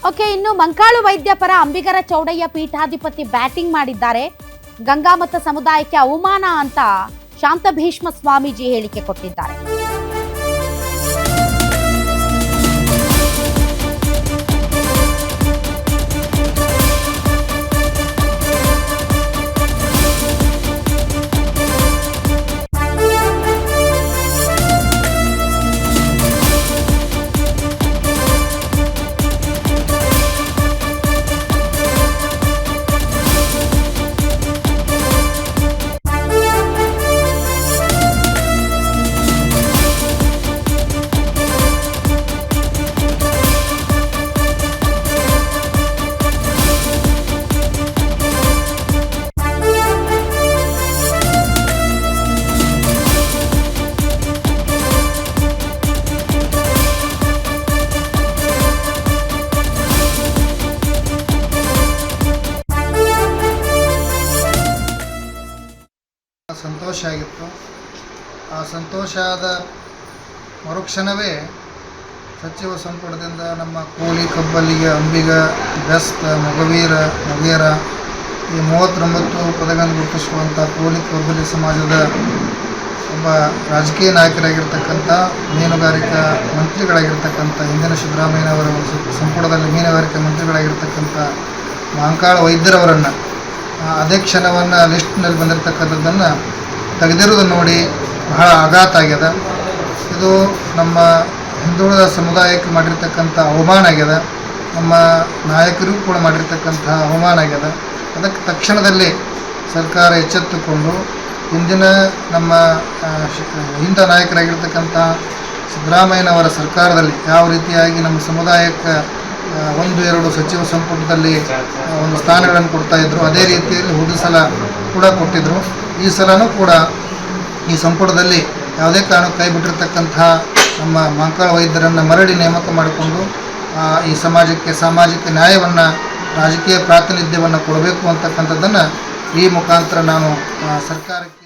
Okay, ಇನ್ನು ಮಂಕಾಳು ವೈದ್ಯ ಪರ ಅಂಬಿಗರ ಚೌಡಯ್ಯ ಪೀಠಾಧಿಪತಿ ಬ್ಯಾಟಿಂಗ್ ಮಾಡಿದ್ದಾರೆ. ಗಂಗಾಮತ ಸಮುದಾಯಕ್ಕೆ ಅವಮಾನ ಅಂತ ಶಾಂತ ಭೀಷ್ಮ ಸ್ವಾಮೀಜಿ ಹೇಳಿಕೆ ಕೊಟ್ಟಿದ್ದಾರೆ. ಸಂತೋಷ ಆಗಿತ್ತು. ಆ ಸಂತೋಷದ ಮರುಕ್ಷಣವೇ ಸಚಿವ ಸಂಪುಟದಿಂದ ನಮ್ಮ ಕೋಳಿ, ಕಬ್ಬಲ್ಲಿಗ, ಅಂಬಿಗ, ಬೆಸ್ತ, ಮೊಗವೀರ, ಮೊಗೇರ ಈ 39 ಪದಗಳನ್ನು ಗುರುತಿಸುವಂಥ ಕೋಳಿ ಕಬ್ಬಲಿ ಸಮಾಜದ ಒಬ್ಬ ರಾಜಕೀಯ ನಾಯಕರಾಗಿರ್ತಕ್ಕಂಥ ಮೀನುಗಾರಿಕಾ ಮಂತ್ರಿಗಳಾಗಿರ್ತಕ್ಕಂಥ ಹಿಂದಿನ ಸಿದ್ದರಾಮಯ್ಯನವರ ಸಂಪುಟದಲ್ಲಿ ಮೀನುಗಾರಿಕಾ ಮಂತ್ರಿಗಳಾಗಿರ್ತಕ್ಕಂಥ ಮಂಕಾಳು ವೈದ್ಯರವರನ್ನು ಅದೇ ಕ್ಷಣವನ್ನು ಲಿಸ್ಟ್ನಲ್ಲಿ ಬಂದಿರತಕ್ಕಂಥದ್ದನ್ನು ತೆಗೆದಿರೋದನ್ನು ನೋಡಿ ಬಹಳ ಆಘಾತ ಆಗ್ಯದ. ಇದು ನಮ್ಮ ಹಿಂದುಳಿದ ಸಮುದಾಯಕ್ಕೆ ಮಾಡಿರ್ತಕ್ಕಂಥ ಅವಮಾನ ಆಗ್ಯದ. ನಮ್ಮ ನಾಯಕರಿಗೂ ಕೂಡ ಮಾಡಿರ್ತಕ್ಕಂಥ ಅವಮಾನ ಆಗ್ಯದ. ಅದಕ್ಕೆ ತಕ್ಷಣದಲ್ಲಿ ಸರ್ಕಾರ ಎಚ್ಚೆತ್ತುಕೊಂಡು ಹಿಂದಿನ ನಮ್ಮ ಹಿಂದ ನಾಯಕರಾಗಿರ್ತಕ್ಕಂಥ ಸಿದ್ದರಾಮಯ್ಯನವರ ಸರ್ಕಾರದಲ್ಲಿ ಯಾವ ರೀತಿಯಾಗಿ ನಮ್ಮ ಸಮುದಾಯಕ್ಕೆ 1-2 ಸಚಿವ ಸಂಪುಟದಲ್ಲಿ ಒಂದು ಸ್ಥಾನಗಳನ್ನು ಕೊಡ್ತಾಯಿದ್ರು, ಅದೇ ರೀತಿಯಲ್ಲಿ ಹೋದ ಸಲ ಕೂಡ ಕೊಟ್ಟಿದ್ದರು. ಈ ಸಲನೂ ಕೂಡ ಈ ಸಂಪುಟದಲ್ಲಿ ಯಾವುದೇ ಕಾರಣಕ್ಕೆ ಕೈ ಬಿಟ್ಟಿರ್ತಕ್ಕಂಥ ನಮ್ಮ ಮಂಕಾಳು ವೈದ್ಯರನ್ನು ಮರಳಿ ನೇಮಕ ಮಾಡಿಕೊಂಡು ಈ ಸಮಾಜಕ್ಕೆ ಸಾಮಾಜಿಕ ನ್ಯಾಯವನ್ನು, ರಾಜಕೀಯ ಪ್ರಾತಿನಿಧ್ಯವನ್ನು ಕೊಡಬೇಕು ಅಂತಕ್ಕಂಥದ್ದನ್ನು ಈ ಮುಖಾಂತರ ನಾನು ಸರ್ಕಾರಕ್ಕೆ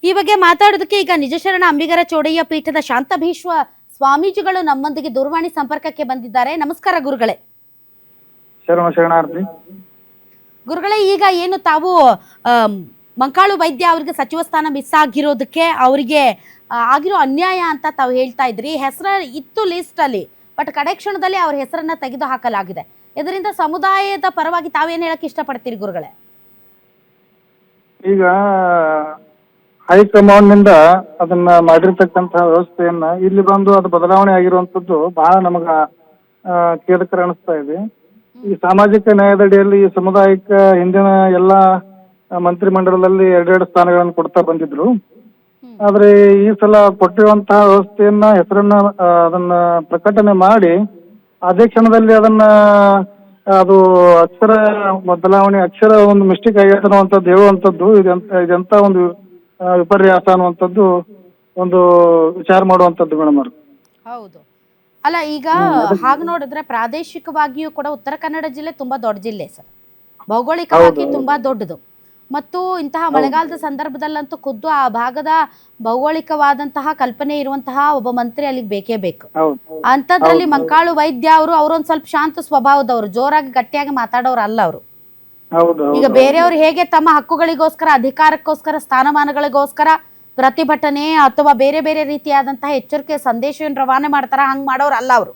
ಈ ಬಗ್ಗೆ ಮಾತಾಡೋದಕ್ಕೆ ಈಗ ನಿಜಶರಣ ಅಂಬಿಗರ ಚೌಡಯ್ಯ ಪೀಠದ ಶಾಂತ ಭೀಷ್ಮ ಸ್ವಾಮೀಜಿಗಳು ನಮ್ಮೊಂದಿಗೆ ದೂರವಾಣಿ ಸಂಪರ್ಕಕ್ಕೆ ಬಂದಿದ್ದಾರೆ. ನಮಸ್ಕಾರ ಗುರುಗಳೇ. ಶರಣಾರ್ಥಿ ಗುರುಗಳೇ, ಈಗ ಏನು ತಾವು ಮಂಕಾಳು ವೈದ್ಯ ಅವರಿಗೆ ಸಚಿವ ಸ್ಥಾನ ಮಿಸ್ ಆಗಿರೋದಕ್ಕೆ ಅವರಿಗೆ ಆಗಿರೋ ಅನ್ಯಾಯ ಅಂತ ತಾವು ಹೇಳ್ತಾ ಇದ್ರಿ. ಹೆಸರು ಇತ್ತು ಲಿಸ್ಟ್ ಅಲ್ಲಿ, ಬಟ್ ಕಡೆ ಕ್ಷಣದಲ್ಲಿ ಅವ್ರ ಹೆಸರನ್ನ ತೆಗೆದು ಹಾಕಲಾಗಿದೆ. ಇದರಿಂದ ಸಮುದಾಯದ ಪರವಾಗಿ ತಾವೇನು ಹೇಳಕ್ ಇಷ್ಟಪಡ್ತೀರಿ ಗುರುಗಳೇ? ಈಗ ಹೈಕಮಾಂಡ್ ನಿಂದ ಅದನ್ನ ಮಾಡಿರ್ತಕ್ಕಂಥ ವ್ಯವಸ್ಥೆಯನ್ನ ಇಲ್ಲಿ ಬಂದು ಅದು ಬದಲಾವಣೆ ಆಗಿರುವಂತದ್ದು ಬಹಳ ನಮಗ ಖೇದಕರ ಅನಿಸ್ತಾ ಇದೆ. ಈ ಸಾಮಾಜಿಕ ನ್ಯಾಯದಡಿಯಲ್ಲಿ ಈ ಸಮುದಾಯಕ್ಕೆ ಹಿಂದಿನ ಎಲ್ಲ ಮಂತ್ರಿಮಂಡಲದಲ್ಲಿ 2 ಸ್ಥಾನಗಳನ್ನು ಕೊಡ್ತಾ ಬಂದಿದ್ರು. ಆದ್ರೆ ಈ ಸಲ ಕೊಟ್ಟಿರುವಂತಹ ವ್ಯವಸ್ಥೆಯನ್ನ ಹೆಸರನ್ನ ಅದನ್ನ ಪ್ರಕಟಣೆ ಮಾಡಿ ಅದೇ ಕ್ಷಣದಲ್ಲಿ ಅದನ್ನ ಅದು ಅಕ್ಷರ ಬದಲಾವಣೆ ಅಕ್ಷರ ಒಂದು ಮಿಸ್ಟೇಕ್ ಆಗೈತೆ ಅನ್ನುವಂಥದ್ದು ಹೇಳುವಂಥದ್ದು ಇದೆಂತ ಒಂದು ವಿಪರ್ಯಾಸ ಅನ್ನುವಂಥದ್ದು ಒಂದು ವಿಚಾರ ಮಾಡುವಂಥದ್ದು ಮೇಡಮ್ ಅವರು. ಹೌದು, ಅಲ್ಲ ಈಗ ಹಾಗೆ ನೋಡಿದ್ರೆ ಪ್ರಾದೇಶಿಕವಾಗಿಯೂ ಕೂಡ ಉತ್ತರ ಕನ್ನಡ ಜಿಲ್ಲೆ ತುಂಬಾ ದೊಡ್ಡ ಜಿಲ್ಲೆ ಸರ್, ಭೌಗೋಳಿಕವಾಗಿ ತುಂಬಾ ದೊಡ್ಡದು. ಮತ್ತು ಇಂತಹ ಮಳೆಗಾಲದ ಸಂದರ್ಭದಲ್ಲಂತೂ ಖುದ್ದು ಆ ಭಾಗದ ಭೌಗೋಳಿಕವಾದಂತಹ ಕಲ್ಪನೆ ಇರುವಂತಹ ಒಬ್ಬ ಮಂತ್ರಿ ಅಲ್ಲಿಗೆ ಬೇಕೇ ಬೇಕು. ಅಂತದ್ರಲ್ಲಿ ಮಂಕಾಳು ವೈದ್ಯ ಅವರೊಂದ್ ಸ್ವಲ್ಪ ಶಾಂತ ಸ್ವಭಾವದವರು, ಜೋರಾಗಿ ಗಟ್ಟಿಯಾಗಿ ಮಾತಾಡೋರು ಅಲ್ಲ ಅವರು. ಈಗ ಬೇರೆಯವರು ಹೇಗೆ ತಮ್ಮ ಹಕ್ಕುಗಳಿಗೋಸ್ಕರ, ಅಧಿಕಾರಕ್ಕೋಸ್ಕರ, ಸ್ಥಾನಮಾನಗಳಿಗೋಸ್ಕರ ಪ್ರತಿಭಟನೆ ಅಥವಾ ಬೇರೆ ಬೇರೆ ರೀತಿಯಾದಂತಹ ಎಚ್ಚರಿಕೆ ಸಂದೇಶವನ್ನು ರವಾನೆ ಮಾಡ್ತಾರ, ಹಂಗ್ ಮಾಡೋರು ಅಲ್ಲ ಅವರು.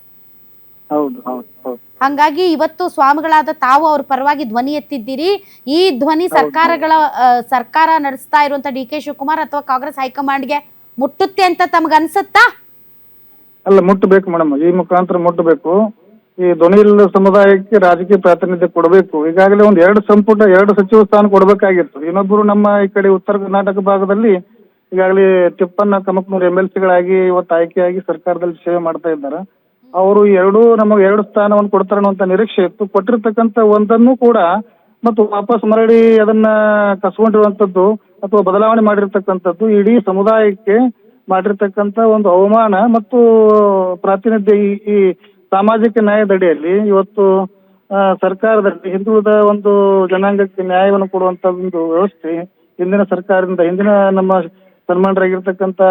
ಹಂಗಾಗಿ ಇವತ್ತು ಸ್ವಾಮಿಗಳಾದ ತಾವು ಅವ್ರ ಪರವಾಗಿ ಧ್ವನಿ ಎತ್ತಿದ್ದೀರಿ. ಈ ಧ್ವನಿ ಸರ್ಕಾರ ನಡೆಸ್ತಾ ಇರುವಂತ ಡಿ ಕೆ ಶಿವಕುಮಾರ್ ಅಥವಾ ಕಾಂಗ್ರೆಸ್ ಹೈಕಮಾಂಡ್ಗೆ ಮುಟ್ಟುತ್ತೆ ಅಂತ ತಮ್ಗೆ ಅನ್ಸುತ್ತಾ? ಅಲ್ಲ, ಮುಟ್ಟಬೇಕು ಮೇಡಮ್, ಈ ಮುಖಾಂತರ ಮುಟ್ಟಬೇಕು. ಈ ಧ್ವನಿಯಿಲ್ಲದ ಸಮುದಾಯಕ್ಕೆ ರಾಜಕೀಯ ಪ್ರಾತಿನಿಧ್ಯ ಕೊಡಬೇಕು. ಈಗಾಗಲೇ 2 ಸಚಿವ ಸ್ಥಾನ ಕೊಡಬೇಕಾಗಿತ್ತು. ಇನ್ನೊಬ್ಬರು ನಮ್ಮ ಈ ಕಡೆ ಉತ್ತರ ಕರ್ನಾಟಕ ಭಾಗದಲ್ಲಿ ಈಗಾಗಲೇ ತಿಪ್ಪಣ್ಣ ಕಮಕ್ನೂರ್ MLCಗಳಾಗಿ ಇವತ್ತು ಆಯ್ಕೆಯಾಗಿ ಸರ್ಕಾರದಲ್ಲಿ ಸೇವೆ ಮಾಡ್ತಾ ಇದ್ದಾರೆ. ಅವರು ನಮಗೆ 2 ಸ್ಥಾನವನ್ನು ಕೊಡ್ತಾರೆ ಅನ್ನುವಂತ ನಿರೀಕ್ಷೆ ಇತ್ತು. ಕೊಟ್ಟಿರ್ತಕ್ಕಂಥ ಒಂದನ್ನು ಕೂಡ ಮತ್ತು ವಾಪಸ್ ಮರಳಿ ಅದನ್ನ ಕಸ್ಕೊಂಡಿರುವಂತದ್ದು ಅಥವಾ ಬದಲಾವಣೆ ಮಾಡಿರ್ತಕ್ಕಂಥದ್ದು ಇಡೀ ಸಮುದಾಯಕ್ಕೆ ಮಾಡಿರ್ತಕ್ಕಂಥ ಒಂದು ಅವಮಾನ ಮತ್ತು ಪ್ರಾತಿನಿಧ್ಯ. ಈ ಸಾಮಾಜಿಕ ನ್ಯಾಯದಡಿಯಲ್ಲಿ ಇವತ್ತು ಸರ್ಕಾರದಲ್ಲಿ ಹಿಂದುಳಿದ ಒಂದು ಜನಾಂಗಕ್ಕೆ ನ್ಯಾಯವನ್ನು ಕೊಡುವಂತ ಒಂದು ವ್ಯವಸ್ಥೆ ಹಿಂದಿನ ಸರ್ಕಾರದಿಂದ, ಹಿಂದಿನ ನಮ್ಮ ಸನ್ಮಾನರಾಗಿರ್ತಕ್ಕಂಥ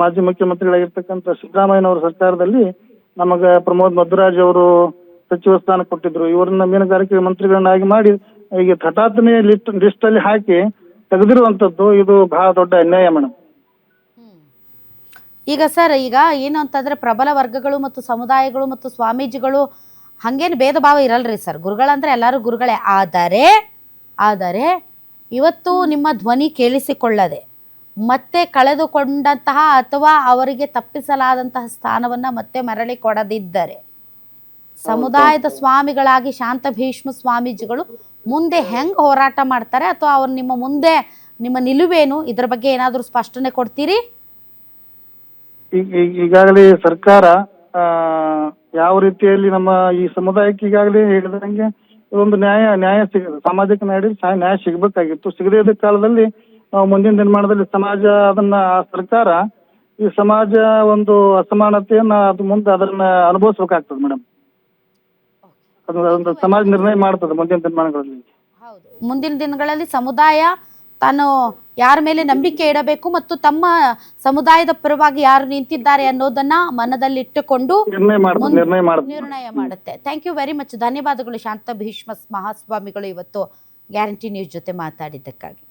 ಮಾಜಿ ಮುಖ್ಯಮಂತ್ರಿಗಳಾಗಿರ್ತಕ್ಕಂಥ ಸಿದ್ದರಾಮಯ್ಯನವರ ಸರ್ಕಾರದಲ್ಲಿ ನಮಗೆ ಪ್ರಮೋದ್ ಮಧ್ವರಾಜ್ ಅವರು ಸಚಿವ ಸ್ಥಾನ ಕೊಟ್ಟಿದ್ರು. ಇವರನ್ನ ಮೀನುಗಾರಿಕೆ ಮಂತ್ರಿಗಳನ್ನಾಗಿ ಮಾಡಿ ಈಗ ಹಠಾತ್ತನೆ ಲಿಸ್ಟ್ ಅಲ್ಲಿ ಹಾಕಿ ತೆಗೆದಿರುವಂತದ್ದು ಇದು ಬಹಳ ದೊಡ್ಡ ಅನ್ಯಾಯ ಮೇಡಮ್. ಈಗ ಸರ್, ಈಗ ಏನು ಅಂತಂದ್ರೆ ಪ್ರಬಲ ವರ್ಗಗಳು ಮತ್ತು ಸಮುದಾಯಗಳು ಮತ್ತು ಸ್ವಾಮೀಜಿಗಳು ಹಂಗೇನು ಭೇದ ಭಾವ ಇರಲ್ರಿ ಸರ್. ಗುರುಗಳಂದ್ರೆ ಎಲ್ಲರೂ ಗುರುಗಳೇ. ಆದರೆ ಇವತ್ತು ನಿಮ್ಮ ಧ್ವನಿ ಕೇಳಿಸಿಕೊಳ್ಳದೆ ಮತ್ತೆ ಕಳೆದುಕೊಂಡಂತಹ ಅಥವಾ ಅವರಿಗೆ ತಪ್ಪಿಸಲಾದಂತಹ ಸ್ಥಾನವನ್ನ ಮತ್ತೆ ಮರಳಿ ಕೊಡದಿದ್ದರೆ ಸಮುದಾಯದ ಸ್ವಾಮಿಗಳಾಗಿ ಶಾಂತ ಭೀಷ್ಮ ಸ್ವಾಮೀಜಿಗಳು ಮುಂದೆ ಹೆಂಗ್ ಹೋರಾಟ ಮಾಡ್ತಾರೆ ಅಥವಾ ಅವ್ರು ನಿಮ್ಮ ಮುಂದೆ ನಿಮ್ಮ ನಿಲುವೇನು, ಇದ್ರ ಬಗ್ಗೆ ಏನಾದರೂ ಸ್ಪಷ್ಟನೆ ಕೊಡ್ತೀರಿ? ಈಗಾಗಲೇ ಸರ್ಕಾರ ಯಾವ ರೀತಿಯಲ್ಲಿ ನಮ್ಮ ಈ ಸಮುದಾಯಕ್ಕೆ ಈಗಾಗಲೇ ಹೇಳಿದಂಗೆ ಒಂದು ನ್ಯಾಯ ಸಿಗದು, ಸಾಮಾಜಿಕ ನ್ಯಾಯ ಸಿಗಬೇಕಾಗಿತ್ತು. ಸಿಗದೇ ಇದ್ದ ಕಾಲದಲ್ಲಿ ನಾವು ಮುಂದಿನ ದಿನಮಾನದಲ್ಲಿ ಸಮಾಜ ಅದನ್ನ ಸರ್ಕಾರ ಈ ಸಮಾಜ ಒಂದು ಅಸಮಾನತೆಯನ್ನ ಅದು ಮುಂದೆ ಅದನ್ನ ಅನುಭವಿಸ್ಬೇಕಾಗ್ತದೆ ಮೇಡಮ್. ಅದು ಸಮಾಜ ನಿರ್ಣಯ ಮಾಡ್ತದೆ ಮುಂದಿನ ದಿನಮಾನಗಳಲ್ಲಿ. ಹೌದು, ಮುಂದಿನ ದಿನಗಳಲ್ಲಿ ಸಮುದಾಯ ತಾನು ಯಾರ ಮೇಲೆ ನಂಬಿಕೆ ಇಡಬೇಕು ಮತ್ತು ತಮ್ಮ ಸಮುದಾಯದ ಪರವಾಗಿ ಯಾರು ನಿಂತಿದ್ದಾರೆ ಅನ್ನೋದನ್ನ ಮನದಲ್ಲಿಟ್ಟುಕೊಂಡು ನಿರ್ಣಯ ಮಾಡುತ್ತೆ. Thank you very much. ಧನ್ಯವಾದಗಳು ಶಾಂತ ಭೀಷ್ಮ ಮಹಾಸ್ವಾಮಿಗಳು ಇವತ್ತು ಗ್ಯಾರಂಟಿ ನ್ಯೂಸ್ ಜೊತೆ ಮಾತಾಡಿದ್ದಕ್ಕಾಗಿ.